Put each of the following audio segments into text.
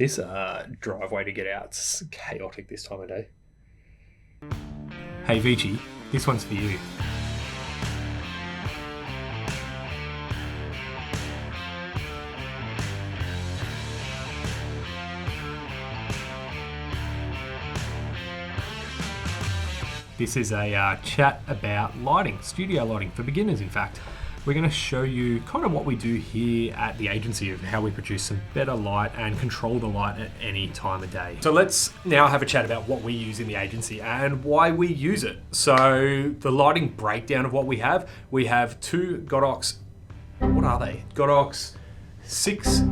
This driveway to get out's chaotic this time of day. Hey Vici, this one's for you. This is a chat about lighting, studio lighting for beginners in fact. We're going to show you kind of what we do here at the agency of how we produce some better light and control the light at any time of day. So let's now have a chat about what we use in the agency and why we use it. So the lighting breakdown of what we have two Godox, what are they? Godox 6.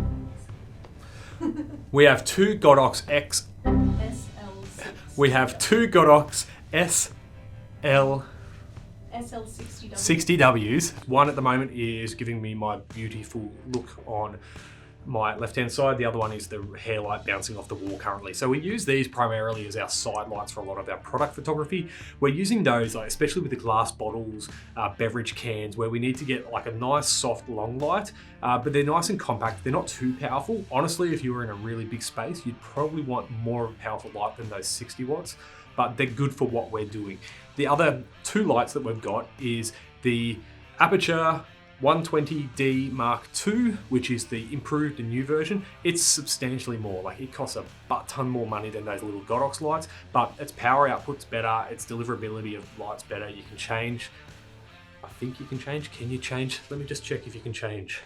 We have two Godox X. SL6. We have two Godox SL60W. 60Ws. One at the moment is giving me my beautiful look on my left-hand side. The other one is the hair light bouncing off the wall currently. So we use these primarily as our side lights for a lot of our product photography. We're using those, especially with the glass bottles, beverage cans, where we need to get like a nice soft long light, but they're nice and compact. They're not too powerful. Honestly, if you were in a really big space, you'd probably want more of a powerful light than those 60 watts, but they're good for what we're doing. The other two lights that we've got is the Aputure 120D Mark II, which is the improved and new version. It's substantially more, like it costs a butt ton more money than those little Godox lights, but its power output's better, its deliverability of light's better. You can change, I think you can change. Can you change? Let me just check if you can change.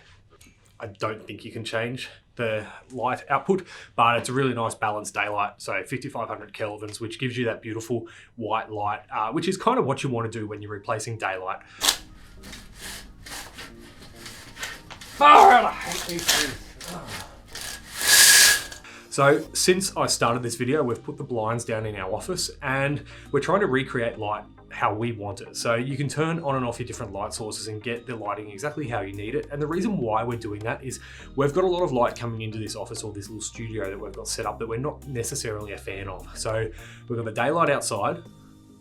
I don't think you can change the light output, but it's a really nice balanced daylight. So 5500 kelvins, which gives you that beautiful white light, which is kind of what you want to do when you're replacing daylight. I hate these things. So since I started this video, we've put the blinds down in our office and we're trying to recreate light how we want it. So you can turn on and off your different light sources and get the lighting exactly how you need it. And the reason why we're doing that is we've got a lot of light coming into this office or this little studio that we've got set up that we're not necessarily a fan of. So we've got the daylight outside,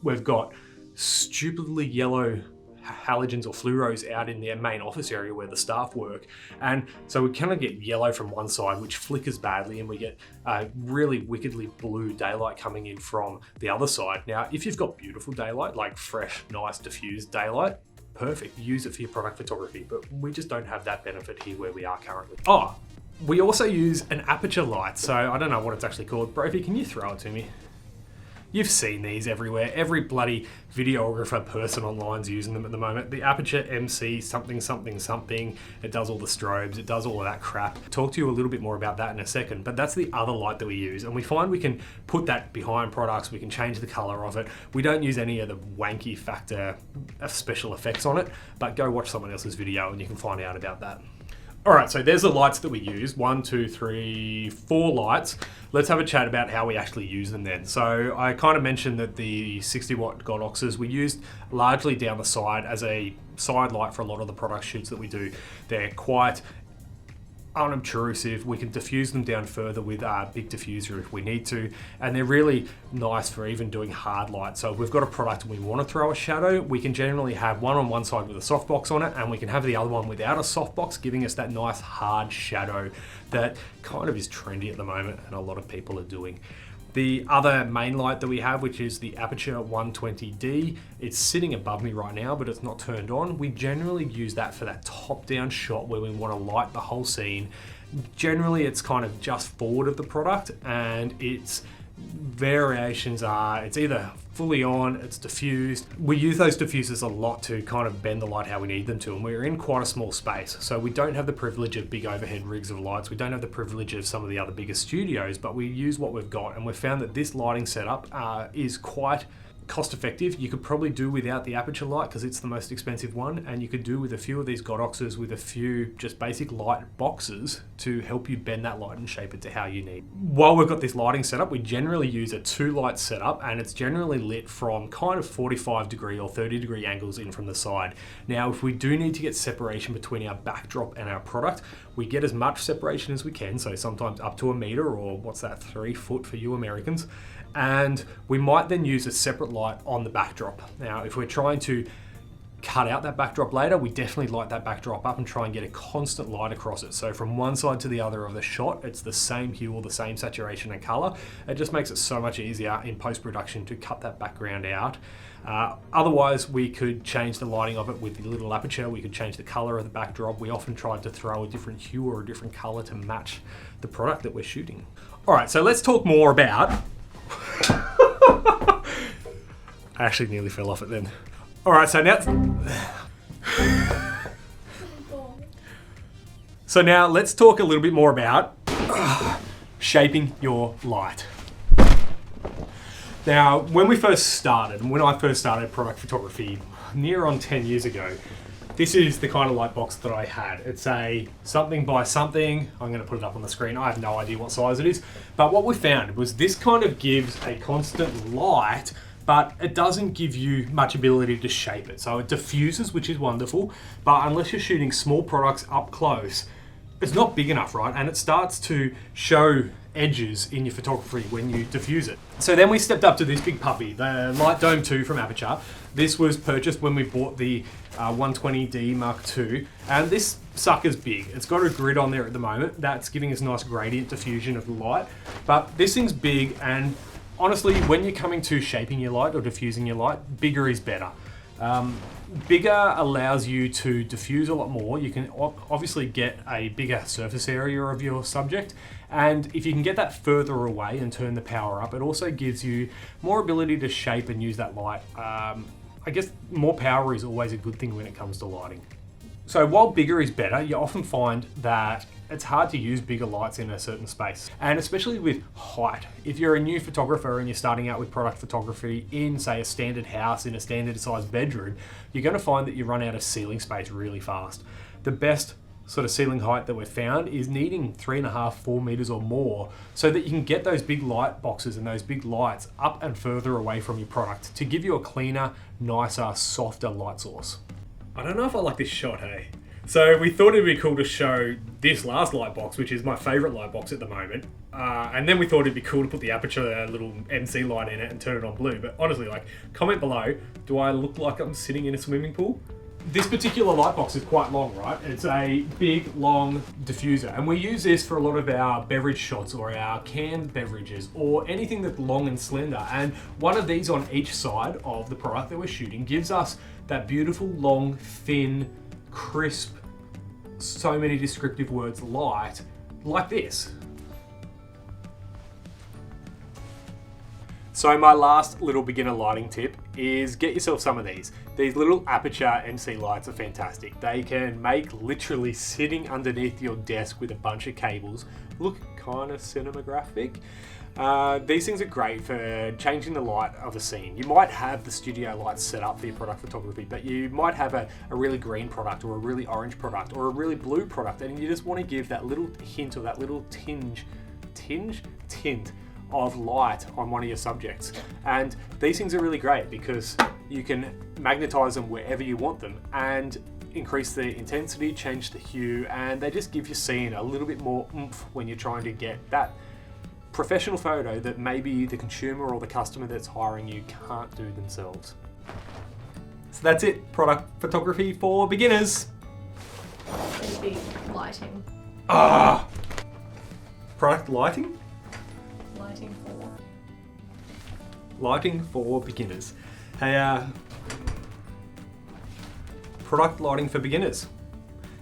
we've got stupidly yellow halogens or fluoros out in their main office area where the staff work, and so we kind of get yellow from one side which flickers badly, and we get really wickedly blue daylight coming in from the other side. Now if you've got beautiful daylight, like fresh nice diffused daylight, perfect, use it for your product photography, but we just don't have that benefit here where we are currently. We also use an Aputure light, so I don't know what it's actually called. Brophy, can you throw it to me? You've seen these everywhere. Every bloody videographer person online's using them at the moment. The Aputure MC something. It does all the strobes, it does all of that crap. Talk to you a little bit more about that in a second, but that's the other light that we use. And we find we can put that behind products, we can change the color of it. We don't use any of the wanky factor special effects on it, but go watch someone else's video and you can find out about that. All right, so there's the lights that we use. 1, 2, 3, 4 lights. Let's have a chat about how we actually use them then. So I kind of mentioned that the 60 watt Godoxes we used largely down the side as a side light for a lot of the product shoots that we do. They're quite unobtrusive. We can diffuse them down further with a big diffuser if we need to, and they're really nice for even doing hard light. So if we've got a product and we want to throw a shadow, we can generally have one on one side with a softbox on it, and we can have the other one without a softbox, giving us that nice hard shadow that kind of is trendy at the moment and a lot of people are doing. The other main light that we have, which is the Aputure 120D, it's sitting above me right now, but it's not turned on. We generally use that for that top-down shot where we want to light the whole scene. Generally, it's kind of just forward of the product, and its variations are, it's either fully on, it's diffused. We use those diffusers a lot to kind of bend the light how we need them to, and we're in quite a small space, so we don't have the privilege of big overhead rigs of lights. We don't have the privilege of some of the other bigger studios, but we use what we've got, and we've found that this lighting setup is quite cost effective. You could probably do without the Aputure light because it's the most expensive one, and you could do with a few of these Godoxes with a few just basic light boxes to help you bend that light and shape it to how you need. While we've got this lighting setup, we generally use a 2 light setup, and it's generally lit from kind of 45 degree or 30 degree angles in from the side. Now if we do need to get separation between our backdrop and our product, we get as much separation as we can, so sometimes up to 1 meter, or what's that, 3 foot for you Americans. And we might then use a separate light on the backdrop. Now, if we're trying to cut out that backdrop later, we definitely light that backdrop up and try and get a constant light across it. So from one side to the other of the shot, it's the same hue or the same saturation and color. It just makes it so much easier in post-production to cut that background out. Otherwise, we could change the lighting of it with the little aperture. We could change the color of the backdrop. We often try to throw a different hue or a different color to match the product that we're shooting. All right, so let's talk more about... I actually nearly fell off it then. All right, so now... So now let's talk a little bit more about shaping your light. Now, when I first started product photography near on 10 years ago, this is the kind of light box that I had. It's a something by something. I'm going to put it up on the screen. I have no idea what size it is. But what we found was this kind of gives a constant light, but it doesn't give you much ability to shape it. So it diffuses, which is wonderful, but unless you're shooting small products up close, it's not big enough, right? And it starts to show edges in your photography when you diffuse it. So then we stepped up to this big puppy, the Light Dome 2 from Aputure. This was purchased when we bought the 120D Mark II, and this sucker's big. It's got a grid on there at the moment. That's giving us nice gradient diffusion of the light, but this thing's big, and honestly, when you're coming to shaping your light or diffusing your light, bigger is better. Bigger allows you to diffuse a lot more. You can obviously get a bigger surface area of your subject, and if you can get that further away and turn the power up, it also gives you more ability to shape and use that light. I guess more power is always a good thing when it comes to lighting. So while bigger is better, you often find that it's hard to use bigger lights in a certain space, and especially with height. If you're a new photographer and you're starting out with product photography in, say, a standard house in a standard sized bedroom, you're going to find that you run out of ceiling space really fast. The best sort of ceiling height that we've found is needing 3.5, 4 meters or more, so that you can get those big light boxes and those big lights up and further away from your product to give you a cleaner, nicer, softer light source. I don't know if I like this shot, hey? So we thought it'd be cool to show this last light box, which is my favorite light box at the moment. And then we thought it'd be cool to put the Aputure little MC light in it and turn it on blue. But honestly, like, comment below, do I look like I'm sitting in a swimming pool? This particular light box is quite long, right? It's a big, long diffuser. And we use this for a lot of our beverage shots or our canned beverages or anything that's long and slender. And one of these on each side of the product that we're shooting gives us that beautiful, long, thin, crisp, so many descriptive words light, like this. So my last little beginner lighting tip is get yourself some of these. These little Aputure MC lights are fantastic. They can make literally sitting underneath your desk with a bunch of cables look kind of cinematographic. These things are great for changing the light of a scene. You might have the studio lights set up for your product photography, but you might have a really green product or a really orange product or a really blue product, and you just want to give that little hint or that little tint of light on one of your subjects. And these things are really great because you can magnetize them wherever you want them and increase the intensity, change the hue, and they just give your scene a little bit more oomph when you're trying to get that professional photo that maybe the consumer or the customer that's hiring you can't do themselves. So that's it, product photography for beginners. It'd be lighting. Product lighting? Lighting for beginners. Hey, product lighting for beginners.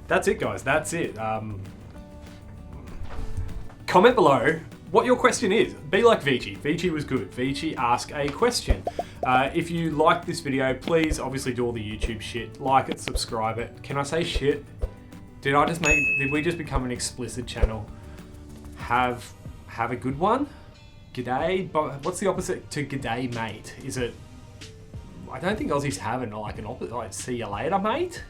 That's it, guys. That's it. Comment below what your question is. Be like Vici. Vici was good. Vici asked a question. If you liked this video, please obviously do all the YouTube shit. Like it, subscribe it. Can I say shit? Did we just become an explicit channel? Have a good one? G'day, but what's the opposite to g'day, mate? Is it? I don't think Aussies have like an opposite, like see you later, mate.